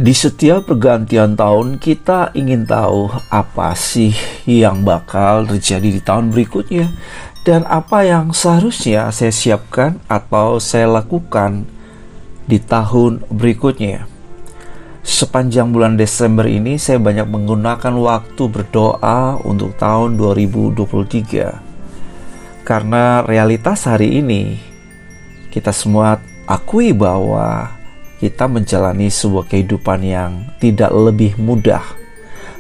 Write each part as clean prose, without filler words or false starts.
Di setiap pergantian tahun, kita ingin tahu apa sih yang bakal terjadi di tahun berikutnya dan apa yang seharusnya saya siapkan atau saya lakukan di tahun berikutnya. Sepanjang bulan Desember ini, saya banyak menggunakan waktu berdoa untuk tahun 2023. Karena realitas hari ini, kita semua akui bahwa kita menjalani sebuah kehidupan yang tidak lebih mudah.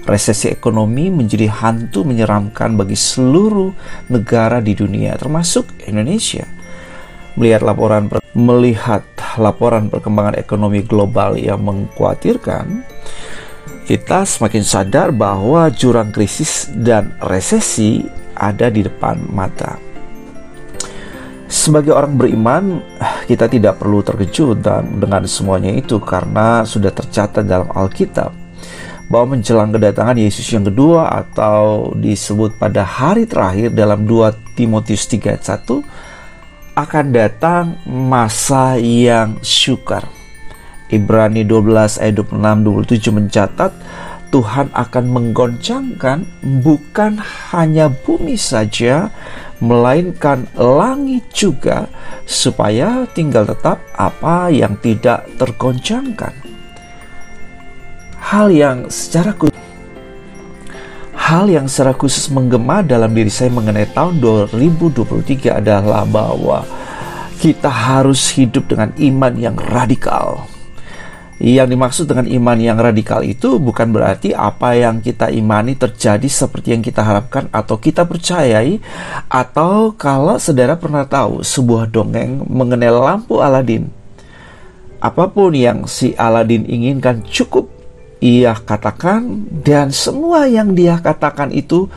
Resesi ekonomi menjadi hantu menyeramkan bagi seluruh negara di dunia, termasuk Indonesia. Melihat laporan perkembangan ekonomi global yang mengkhawatirkan, kita semakin sadar bahwa jurang krisis dan resesi ada di depan mata. Sebagai orang beriman, kita tidak perlu terkejut dengan semuanya itu karena sudah tercatat dalam Alkitab bahwa menjelang kedatangan Yesus yang kedua atau disebut pada hari terakhir dalam 2 Timotius 3 ayat 1 akan datang masa yang sukar. Ibrani 12 ayat 26-27 mencatat Tuhan akan menggoncangkan bukan hanya bumi saja, melainkan langit juga, supaya tinggal tetap apa yang tidak tergoncangkan. Hal yang secara khusus menggema dalam diri saya mengenai tahun 2023 adalah bahwa kita harus hidup dengan iman yang radikal. Yang dimaksud dengan iman yang radikal itu bukan berarti apa yang kita imani terjadi seperti yang kita harapkan atau kita percayai. Atau kalau saudara pernah tahu sebuah dongeng mengenai lampu Aladin, apapun yang si Aladin inginkan cukup ia katakan, dan semua yang dia katakan itu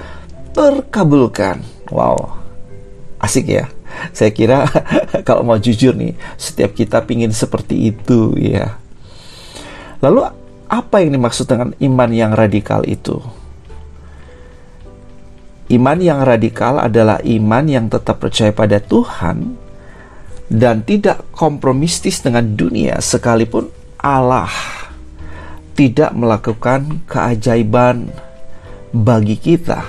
terkabulkan. Wow, asik ya. Saya kira kalau mau jujur nih, setiap kita pingin seperti itu ya. Lalu apa yang dimaksud dengan iman yang radikal itu? Iman yang radikal adalah iman yang tetap percaya pada Tuhan dan tidak kompromistis dengan dunia sekalipun Allah tidak melakukan keajaiban bagi kita.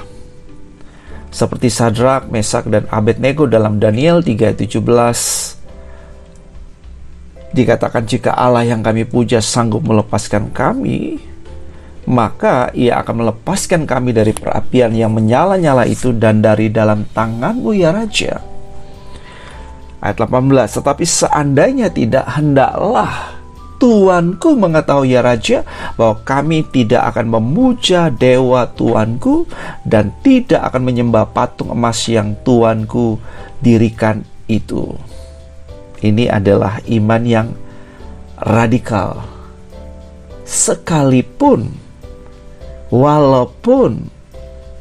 Seperti Sadrak, Mesak, dan Abednego dalam Daniel 3:17. Dikatakan jika Allah yang kami puja sanggup melepaskan kami, maka ia akan melepaskan kami dari perapian yang menyala-nyala itu dan dari dalam tanganmu ya Raja. Ayat 18, tetapi seandainya tidak, hendaklah Tuanku mengetahui ya Raja bahwa kami tidak akan memuja dewa Tuanku dan tidak akan menyembah patung emas yang Tuanku dirikan itu. Ini adalah iman yang radikal. Sekalipun, walaupun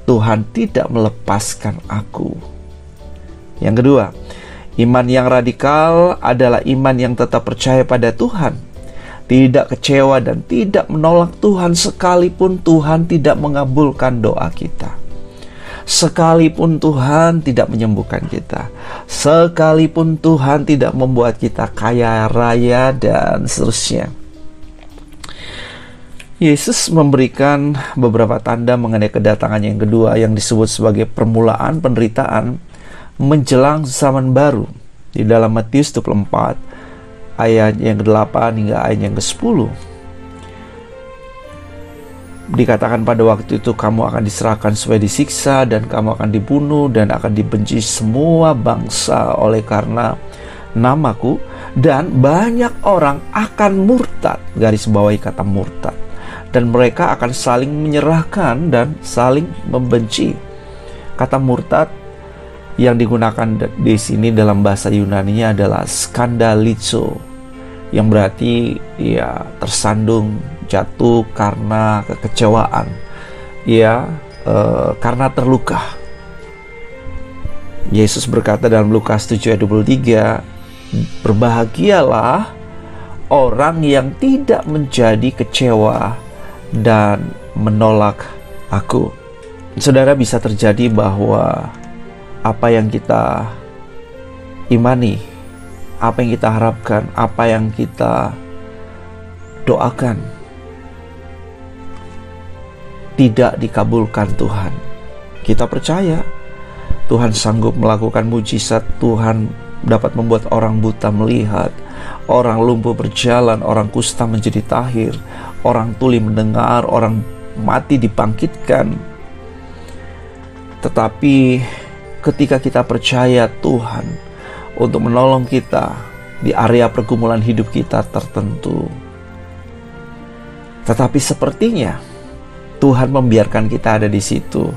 Tuhan tidak melepaskan aku. Yang kedua, iman yang radikal adalah iman yang tetap percaya pada Tuhan, tidak kecewa dan tidak menolak Tuhan sekalipun Tuhan tidak mengabulkan doa kita. Sekalipun Tuhan tidak menyembuhkan kita, sekalipun Tuhan tidak membuat kita kaya raya dan seterusnya. Yesus memberikan beberapa tanda mengenai kedatangan yang kedua yang disebut sebagai permulaan penderitaan menjelang zaman baru di dalam Matius 24 ayat yang ke-8 hingga ayat yang ke-10. Dikatakan pada waktu itu kamu akan diserahkan supaya disiksa dan kamu akan dibunuh dan akan dibenci semua bangsa oleh karena namaku, dan banyak orang akan murtad, garis bawahi kata murtad, dan mereka akan saling menyerahkan dan saling membenci. Kata murtad yang digunakan di sini dalam bahasa Yunani-nya adalah skandalizo, yang berarti ya tersandung, jatuh karena kekecewaan, ya karena terluka. Yesus berkata dalam Lukas 7 ayat 23, berbahagialah orang yang tidak menjadi kecewa dan menolak aku. Saudara, bisa terjadi bahwa apa yang kita imani, apa yang kita harapkan, apa yang kita doakan tidak dikabulkan Tuhan. Kita percaya Tuhan sanggup melakukan mujizat. Tuhan dapat membuat orang buta melihat, orang lumpuh berjalan, orang kusta menjadi tahir, orang tuli mendengar, orang mati dibangkitkan. Tetapi ketika kita percaya Tuhan untuk menolong kita di area pergumulan hidup kita tertentu, tetapi sepertinya Tuhan membiarkan kita ada di situ.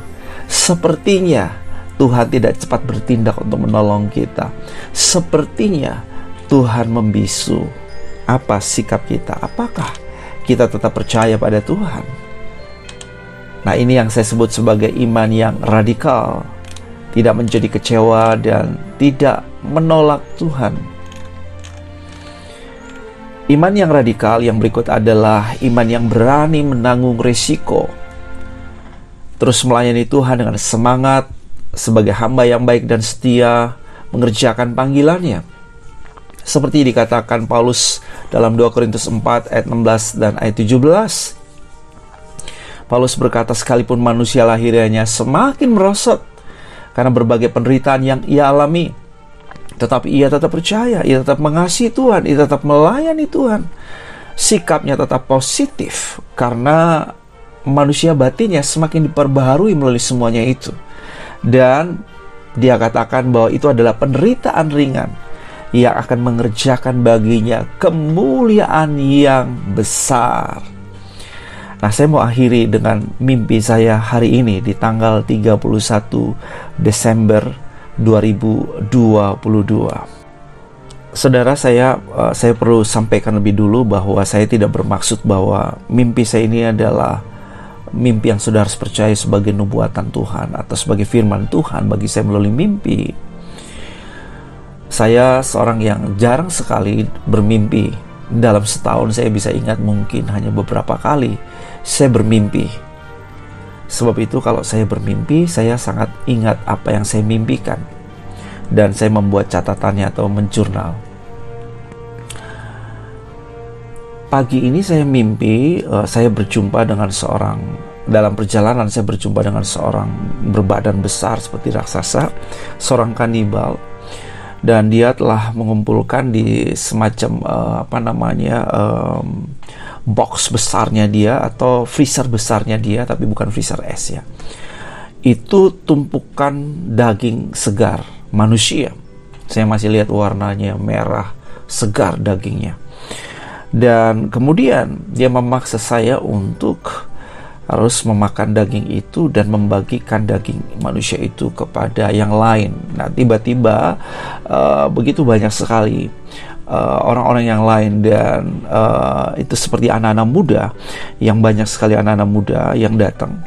Sepertinya Tuhan tidak cepat bertindak untuk menolong kita. Sepertinya Tuhan membisu. Apa sikap kita? Apakah kita tetap percaya pada Tuhan? Nah, ini yang saya sebut sebagai iman yang radikal. Tidak menjadi kecewa dan tidak menolak Tuhan. Iman yang radikal yang berikut adalah iman yang berani menanggung resiko. Terus melayani Tuhan dengan semangat sebagai hamba yang baik dan setia mengerjakan panggilannya. Seperti dikatakan Paulus dalam 2 Korintus 4 ayat 16 dan ayat 17. Paulus berkata, sekalipun manusia lahirianya semakin merosot karena berbagai penderitaan yang ia alami, tetapi ia tetap percaya, ia tetap mengasihi Tuhan, ia tetap melayani Tuhan. Sikapnya tetap positif karena manusia batinnya semakin diperbaharui melalui semuanya itu. Dan dia katakan bahwa itu adalah penderitaan ringan yang akan mengerjakan baginya kemuliaan yang besar. Nah, saya mau akhiri dengan mimpi saya hari ini di tanggal 31 Desember 2022. Saudara, saya perlu sampaikan lebih dulu bahwa saya tidak bermaksud bahwa mimpi saya ini adalah mimpi yang saudara harus percaya sebagai nubuatan Tuhan atau sebagai firman Tuhan bagi saya melalui mimpi. Saya seorang yang jarang sekali bermimpi. Dalam setahun saya bisa ingat mungkin hanya beberapa kali saya bermimpi. Sebab itu kalau saya bermimpi, saya sangat ingat apa yang saya mimpikan. Dan saya membuat catatannya atau menjurnal. Pagi ini saya mimpi, saya berjumpa dengan seorang, dalam perjalanan saya berjumpa dengan seorang berbadan besar seperti raksasa, seorang kanibal. Dan dia telah mengumpulkan di semacam box besarnya dia atau freezer besarnya dia, tapi bukan freezer es ya. Itu tumpukan daging segar manusia. Saya masih lihat warnanya merah, segar dagingnya. Dan kemudian dia memaksa saya untuk harus memakan daging itu dan membagikan daging manusia itu kepada yang lain. Nah, tiba-tiba begitu banyak sekali orang-orang yang lain, dan itu seperti anak-anak muda, yang banyak sekali anak-anak muda yang datang.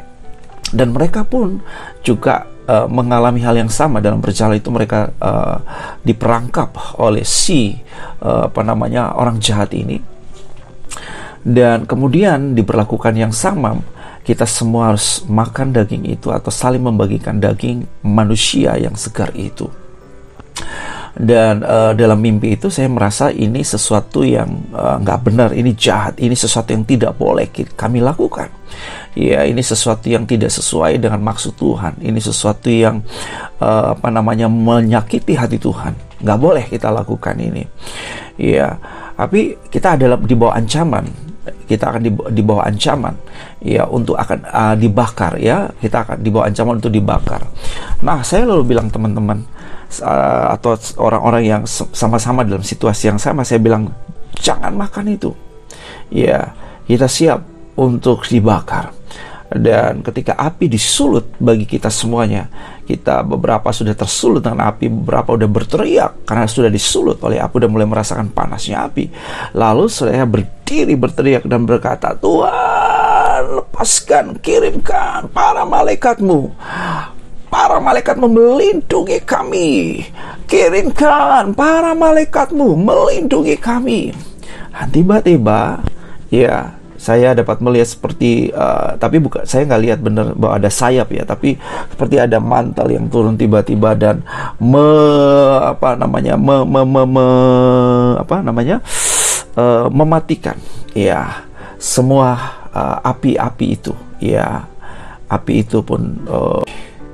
Dan mereka pun juga mengalami hal yang sama. Dalam perjalanan itu mereka diperangkap oleh orang jahat ini. Dan kemudian diberlakukan yang sama. Kita semua harus makan daging itu atau saling membagikan daging manusia yang segar itu. Dan dalam mimpi itu saya merasa ini sesuatu yang nggak benar, ini jahat, ini sesuatu yang tidak boleh kami lakukan. Ya, ini sesuatu yang tidak sesuai dengan maksud Tuhan. Ini sesuatu yang menyakiti hati Tuhan. Nggak boleh kita lakukan ini. Ya, tapi kita adalah di bawah ancaman. Kita akan di bawah ancaman ya untuk akan dibakar ya. Kita akan di bawah ancaman untuk dibakar. Nah, saya lalu bilang teman-teman atau orang-orang yang sama-sama dalam situasi yang sama, saya bilang jangan makan itu. Ya, kita siap untuk dibakar. Dan ketika api disulut bagi kita semuanya, kita beberapa sudah tersulut dengan api, beberapa sudah berteriak karena sudah disulut oleh api, sudah mulai merasakan panasnya api. Lalu saya berdiri berteriak dan berkata, Tuhan, lepaskan, kirimkan para malaikatmu. Para malaikatmu melindungi kami. Kirimkan para malaikatmu melindungi kami. Dan tiba-tiba ya, saya dapat melihat seperti tapi bukan, saya nggak lihat benar bahwa ada sayap ya, tapi seperti ada mantel yang turun tiba-tiba dan mematikan ya semua api-api itu ya. api itu pun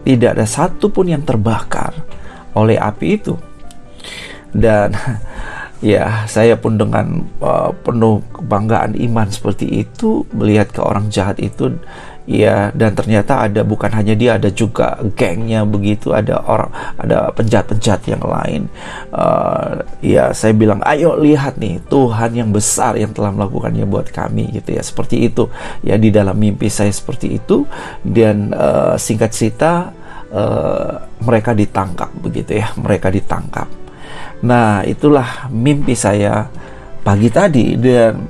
tidak ada satu pun yang terbakar oleh api itu. Dan ya, saya pun dengan penuh kebanggaan iman seperti itu melihat ke orang jahat itu, ya, dan ternyata bukan hanya dia, ada juga gengnya begitu, ada penjahat-penjahat yang lain. Ya, saya bilang, ayo lihat nih Tuhan yang besar yang telah melakukannya buat kami, gitu ya, seperti itu ya. Di dalam mimpi saya seperti itu, dan singkat cerita mereka ditangkap, begitu ya, mereka ditangkap. Nah, itulah mimpi saya pagi tadi. Dan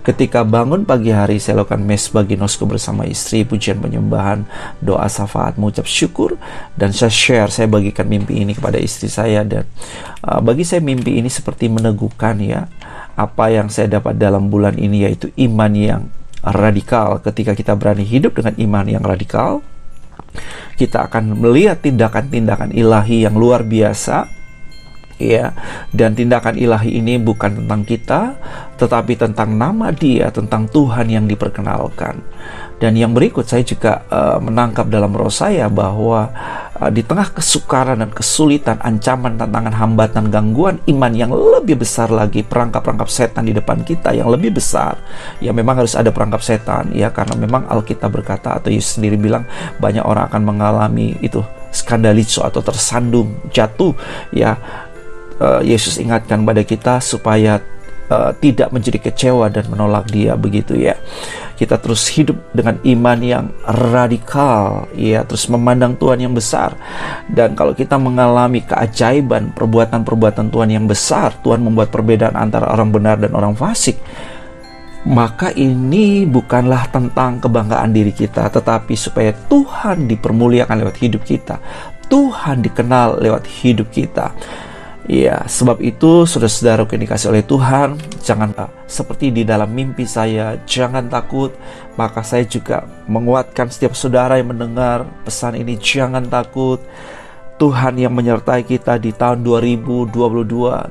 ketika bangun pagi hari, saya lakukan mesbah ginosko bersama istri, pujian penyembahan, doa syafaat, mengucap syukur, dan saya bagikan mimpi ini kepada istri saya. Dan bagi saya mimpi ini seperti meneguhkan ya apa yang saya dapat dalam bulan ini, yaitu iman yang radikal. Ketika kita berani hidup dengan iman yang radikal, kita akan melihat tindakan-tindakan ilahi yang luar biasa. Ya, dan tindakan ilahi ini bukan tentang kita, tetapi tentang nama Dia, tentang Tuhan yang diperkenalkan. Dan yang berikut, saya juga menangkap dalam roh saya bahwa di tengah kesukaran dan kesulitan, ancaman, tantangan, hambatan, gangguan iman yang lebih besar lagi, perangkap-perangkap setan di depan kita yang lebih besar. Ya, memang harus ada perangkap setan ya, karena memang Alkitab berkata, atau Yesus sendiri bilang, banyak orang akan mengalami itu skandalizo atau tersandung, jatuh ya. Yesus ingatkan pada kita supaya tidak menjadi kecewa dan menolak Dia, begitu ya. Kita terus hidup dengan iman yang radikal ya, terus memandang Tuhan yang besar. Dan kalau kita mengalami keajaiban, perbuatan-perbuatan Tuhan yang besar, Tuhan membuat perbedaan antara orang benar dan orang fasik, maka ini bukanlah tentang kebanggaan diri kita, tetapi supaya Tuhan dipermuliakan lewat hidup kita, Tuhan dikenal lewat hidup kita. Ya, sebab itu saudara-saudara yang dikasih oleh Tuhan, jangan seperti di dalam mimpi saya, jangan takut. Maka saya juga menguatkan setiap saudara yang mendengar pesan ini, jangan takut. Tuhan yang menyertai kita di tahun 2022,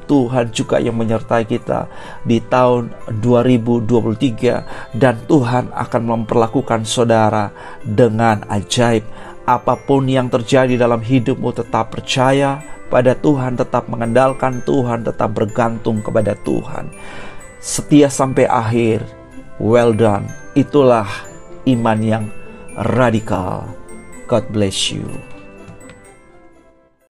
Tuhan juga yang menyertai kita di tahun 2023, dan Tuhan akan memperlakukan saudara dengan ajaib. Apapun yang terjadi dalam hidupmu, tetap percaya pada Tuhan, tetap mengandalkan Tuhan, tetap bergantung kepada Tuhan. Setia sampai akhir. Well done. Itulah iman yang radikal. God bless you.